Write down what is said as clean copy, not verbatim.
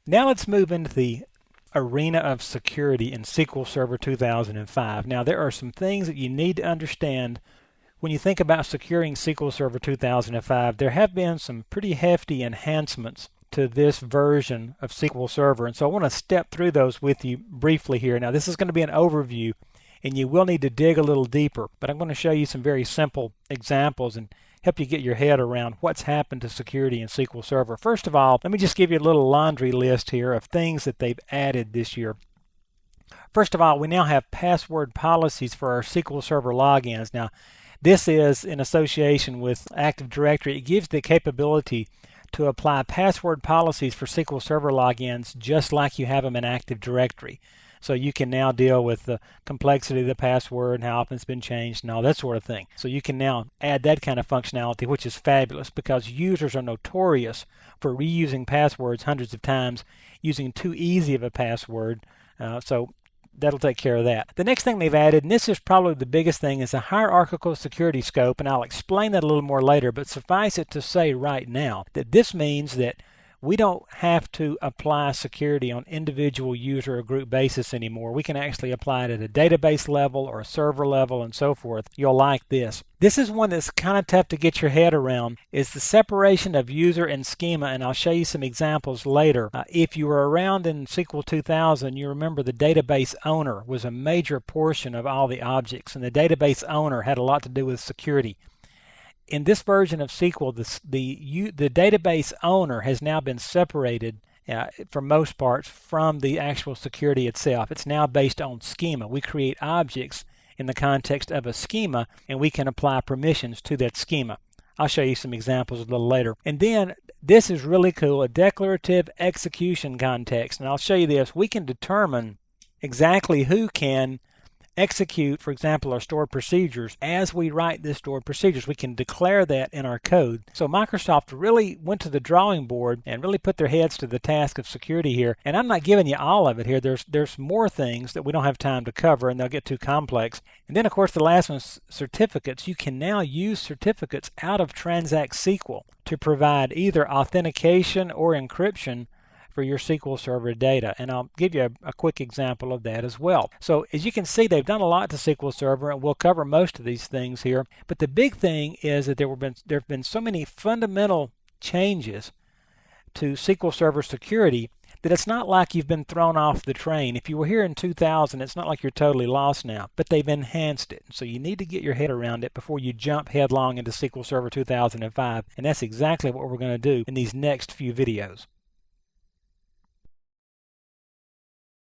Now let's move into the arena of security in SQL Server 2005. Now there are some things that you need to understand when you think about securing SQL Server 2005. There have been some pretty hefty enhancements to this version of SQL Server, and so I want to step through those with you briefly here. Now this is going to be an overview, and you will need to dig a little deeper, but I'm going to show you some very simple examples and help you get your head around what's happened to security in SQL Server. First of all, let me just give you a little laundry list here of things that they've added this year. First of all, we now have password policies for our SQL Server logins. Now, this is in association with Active Directory. It gives the capability to apply password policies for SQL Server logins just like you have them in Active Directory. So you can now deal with the complexity of the password and how often it's been changed and all that sort of thing. So you can now add that kind of functionality, which is fabulous because users are notorious for reusing passwords hundreds of times, using too easy of a password. So that'll take care of that. The next thing they've added, and this is probably the biggest thing, is a hierarchical security scope, and I'll explain that a little more later, but suffice it to say right now that this means that we don't have to apply security on individual user or group basis anymore. We can actually apply it at a database level or a server level and so forth. You'll like this. This is one that's kind of tough to get your head around, is the separation of user and schema, and I'll show you some examples later. If you were around in SQL 2000, you remember the database owner was a major portion of all the objects, and the database owner had a lot to do with security. In this version of SQL, the database owner has now been separated for most parts from the actual security itself. It's now based on schema. We create objects in the context of a schema, and we can apply permissions to that schema. I'll show you some examples a little later. And then this is really cool, a declarative execution context. And I'll show you this. We can determine exactly who can execute, for example, our stored procedures. As we write this stored procedures, we can declare that in our code. So Microsoft really went to the drawing board and really put their heads to the task of security here. And I'm not giving you all of it here. There's more things that we don't have time to cover, and they'll get too complex. And then, of course, the last one is certificates. You can now use certificates out of Transact SQL to provide either authentication or encryption for your SQL Server data, and I'll give you a quick example of that as well. So as you can see, they've done a lot to SQL Server, and we'll cover most of these things here. But the big thing is that there have been so many fundamental changes to SQL Server security that it's not like you've been thrown off the train. If you were here in 2000, it's not like you're totally lost now, but they've enhanced it. So you need to get your head around it before you jump headlong into SQL Server 2005, and that's exactly what we're going to do in these next few videos.